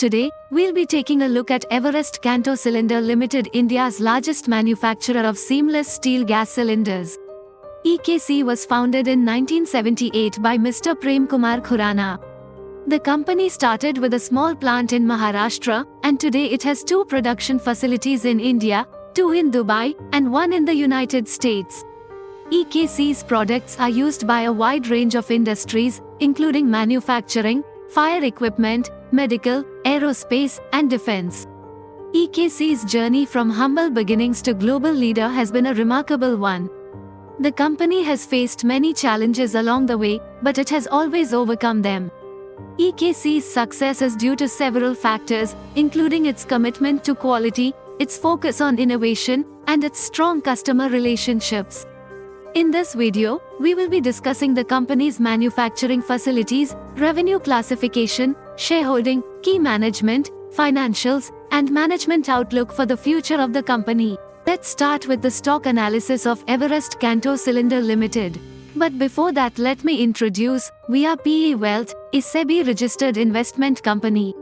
Today, we'll be taking a look at Everest Canto Cylinder Limited, India's largest manufacturer of seamless steel gas cylinders. EKC was founded in 1978 by Mr. Prem Kumar Khurana. The company started with a small plant in Maharashtra, and today it has 2 production facilities in India, 2 in Dubai, and 1 in the United States. EKC's products are used by a wide range of industries, including manufacturing, fire equipment, medical, aerospace, and defense. EKC's journey from humble beginnings to global leader has been a remarkable one. The company has faced many challenges along the way, but it has always overcome them. EKC's success is due to several factors, including its commitment to quality, its focus on innovation, and its strong customer relationships. In this video, we will be discussing the company's manufacturing facilities, revenue classification, shareholding, key management, financials, and management outlook for the future of the company. Let's start with the stock analysis of Everest Canto Cylinder Limited. But before that, let me introduce, we are PE Wealth, a SEBI-registered investment company.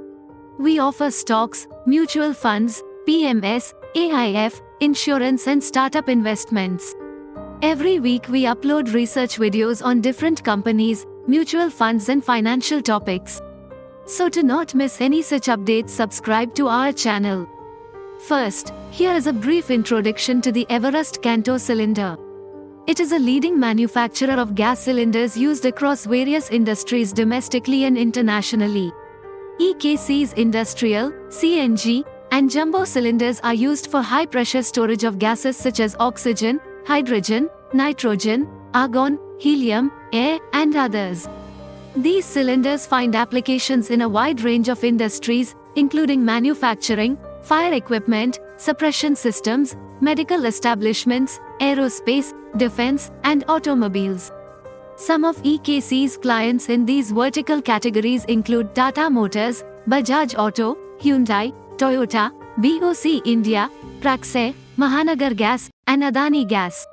We offer stocks, mutual funds, PMS, AIF, insurance and startup investments. Every week we upload research videos on different companies, mutual funds and financial topics. So to not miss any such updates, subscribe to our channel. First, here is a brief introduction to the Everest Canto Cylinder. It is a leading manufacturer of gas cylinders used across various industries domestically and internationally. EKC's industrial, CNG, and jumbo cylinders are used for high-pressure storage of gases such as oxygen, hydrogen, nitrogen, argon, helium, air, and others. These cylinders find applications in a wide range of industries, including manufacturing, fire equipment, suppression systems, medical establishments, aerospace, defense, and automobiles. Some of EKC's clients in these vertical categories include Tata Motors, Bajaj Auto, Hyundai, Toyota, BOC India, Praxair, Mahanagar Gas, and Adani Gas.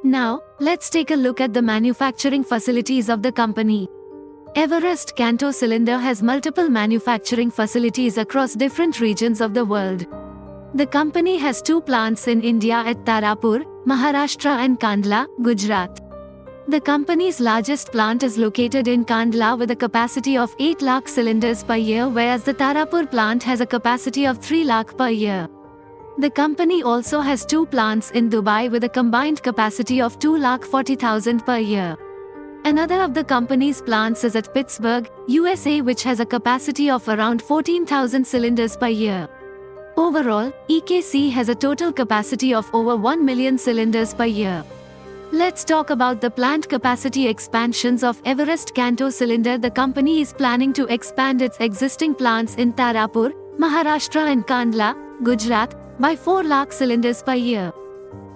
Now, let's take a look at the manufacturing facilities of the company. Everest Canto Cylinder has multiple manufacturing facilities across different regions of the world. The company has 2 plants in India at Tarapur, Maharashtra and Kandla, Gujarat. The company's largest plant is located in Kandla with a capacity of 8 lakh cylinders per year, whereas the Tarapur plant has a capacity of 3 lakh per year. The company also has 2 plants in Dubai with a combined capacity of 2,40,000 per year. Another of the company's plants is at Pittsburgh, USA, which has a capacity of around 14,000 cylinders per year. Overall, EKC has a total capacity of over 1 million cylinders per year. Let's talk about the plant capacity expansions of Everest Canto Cylinder. The company is planning to expand its existing plants in Tarapur, Maharashtra and Kandla, Gujarat, by 4 lakh cylinders per year.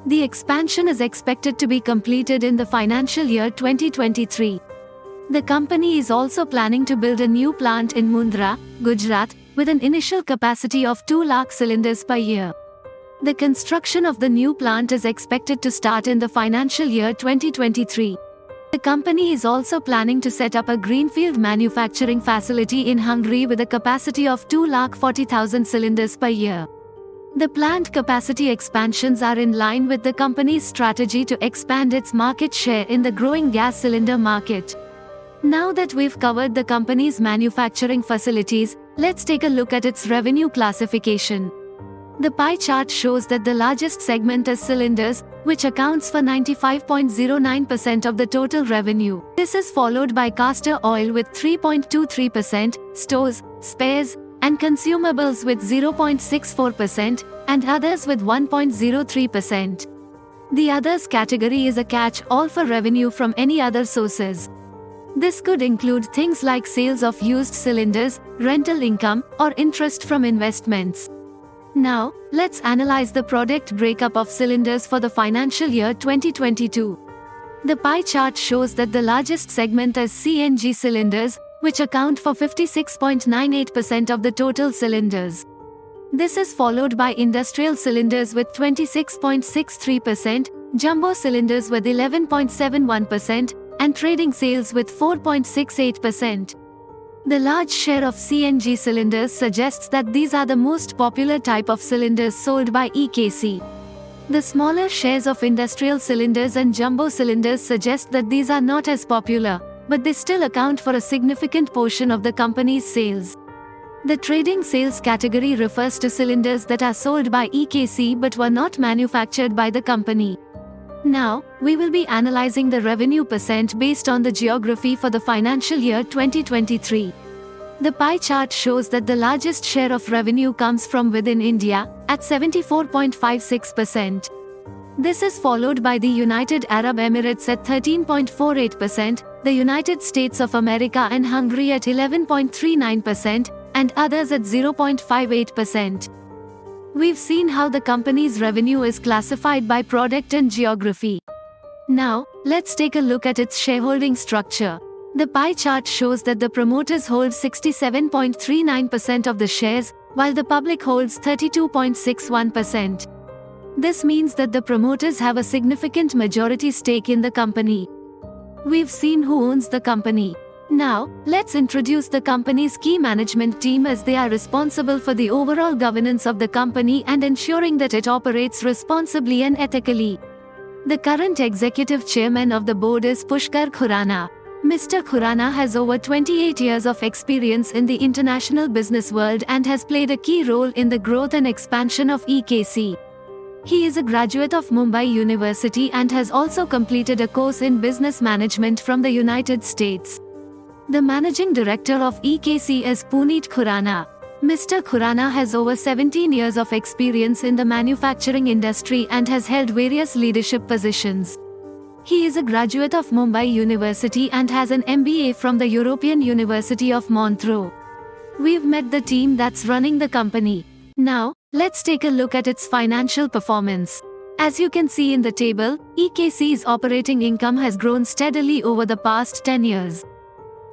The expansion is expected to be completed in the financial year 2023. The company is also planning to build a new plant in Mundra, Gujarat, with an initial capacity of 2 lakh cylinders per year. The construction of the new plant is expected to start in the financial year 2023. The company is also planning to set up a greenfield manufacturing facility in Hungary with a capacity of 2,40,000 cylinders per year. The plant capacity expansions are in line with the company's strategy to expand its market share in the growing gas cylinder market. Now that we've covered the company's manufacturing facilities, let's take a look at its revenue classification. The pie chart shows that the largest segment is cylinders, which accounts for 95.09% of the total revenue. This is followed by castor oil with 3.23%, stores, spares, and consumables with 0.64%, and others with 1.03%. The others category is a catch-all for revenue from any other sources. This could include things like sales of used cylinders, rental income, or interest from investments. Now, let's analyze the product breakup of cylinders for the financial year 2022. The pie chart shows that the largest segment is CNG cylinders, which account for 56.98% of the total cylinders. This is followed by industrial cylinders with 26.63%, jumbo cylinders with 11.71%, and trading sales with 4.68%. The large share of CNG cylinders suggests that these are the most popular type of cylinders sold by EKC. The smaller shares of industrial cylinders and jumbo cylinders suggest that these are not as popular, but they still account for a significant portion of the company's sales. The trading sales category refers to cylinders that are sold by EKC but were not manufactured by the company. Now, we will be analyzing the revenue percent based on the geography for the financial year 2023. The pie chart shows that the largest share of revenue comes from within India, at 74.56%. This is followed by the United Arab Emirates at 13.48%, the United States of America and Hungary at 11.39%, and others at 0.58%. We've seen how the company's revenue is classified by product and geography. Now, let's take a look at its shareholding structure. The pie chart shows that the promoters hold 67.39% of the shares, while the public holds 32.61%. This means that the promoters have a significant majority stake in the company. We've seen who owns the company. Now, let's introduce the company's key management team, as they are responsible for the overall governance of the company and ensuring that it operates responsibly and ethically. The current executive chairman of the board is Pushkar Khurana. Mr. Khurana has over 28 years of experience in the international business world and has played a key role in the growth and expansion of EKC. He is a graduate of Mumbai University and has also completed a course in business management from the United States. The managing director of EKC is Puneet Khurana. Mr. Khurana has over 17 years of experience in the manufacturing industry and has held various leadership positions. He is a graduate of Mumbai University and has an MBA from the European University of Montreux. We've met the team that's running the company. Now, let's take a look at its financial performance. As you can see in the table, EKC's operating income has grown steadily over the past 10 years.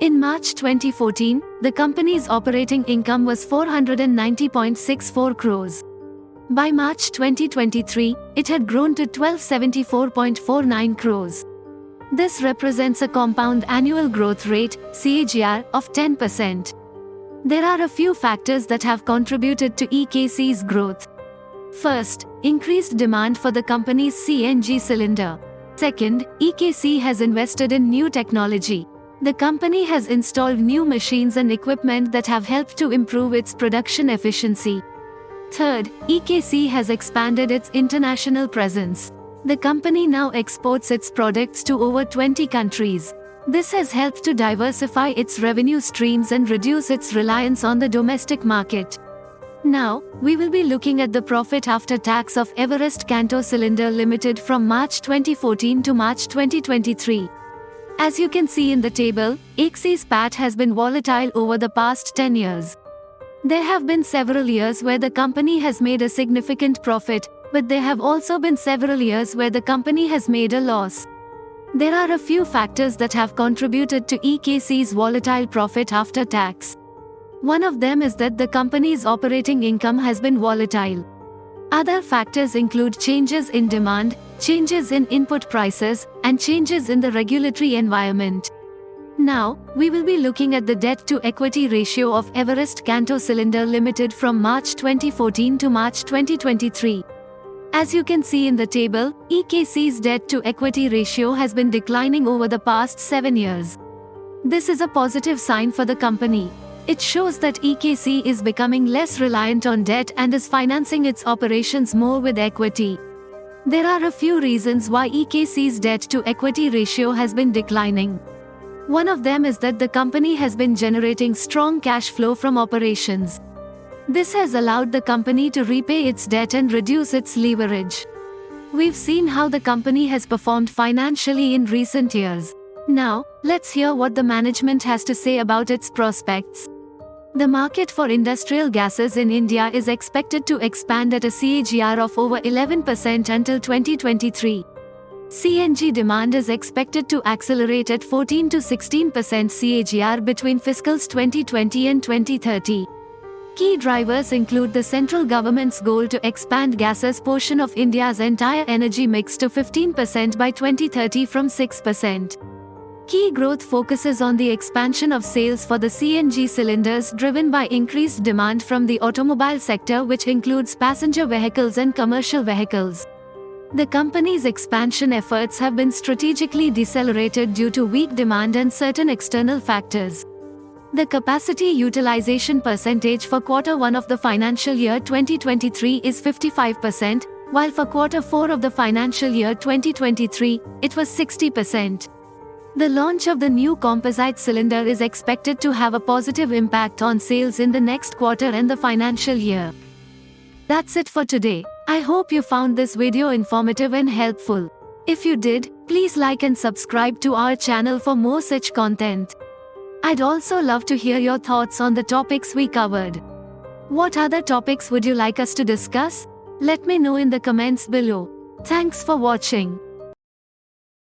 In March 2014, the company's operating income was 490.64 crores. By March 2023, it had grown to 1274.49 crores. This represents a compound annual growth rate, CAGR, of 10%. There are a few factors that have contributed to EKC's growth. First, increased demand for the company's CNG cylinder. Second, EKC has invested in new technology. The company has installed new machines and equipment that have helped to improve its production efficiency. Third, EKC has expanded its international presence. The company now exports its products to over 20 countries. This has helped to diversify its revenue streams and reduce its reliance on the domestic market. Now, we will be looking at the profit after tax of Everest Canto Cylinder Limited from March 2014 to March 2023. As you can see in the table, EKC's PAT has been volatile over the past 10 years. There have been several years where the company has made a significant profit, but there have also been several years where the company has made a loss. There are a few factors that have contributed to EKC's volatile profit after tax. One of them is that the company's operating income has been volatile. Other factors include changes in demand, changes in input prices, and changes in the regulatory environment. Now, we will be looking at the debt-to-equity ratio of Everest Canto Cylinder Limited from March 2014 to March 2023. As you can see in the table, EKC's debt-to-equity ratio has been declining over the past 7 years. This is a positive sign for the company. It shows that EKC is becoming less reliant on debt and is financing its operations more with equity. There are a few reasons why EKC's debt-to-equity ratio has been declining. One of them is that the company has been generating strong cash flow from operations. This has allowed the company to repay its debt and reduce its leverage. We've seen how the company has performed financially in recent years. Now, let's hear what the management has to say about its prospects. The market for industrial gases in India is expected to expand at a CAGR of over 11% until 2023. CNG demand is expected to accelerate at 14 to 16% CAGR between fiscals 2020 and 2030. Key drivers include the central government's goal to expand gases portion of India's entire energy mix to 15% by 2030 from 6%. Key growth focuses on the expansion of sales for the CNG cylinders driven by increased demand from the automobile sector, which includes passenger vehicles and commercial vehicles. The company's expansion efforts have been strategically decelerated due to weak demand and certain external factors. The capacity utilization percentage for Q1 of the financial year 2023 is 55%, while for Q4 of the financial year 2023, it was 60%. The launch of the new composite cylinder is expected to have a positive impact on sales in the next quarter and the financial year. That's it for today. I hope you found this video informative and helpful. If you did, please like and subscribe to our channel for more such content. I'd also love to hear your thoughts on the topics we covered. What other topics would you like us to discuss? Let me know in the comments below. Thanks for watching.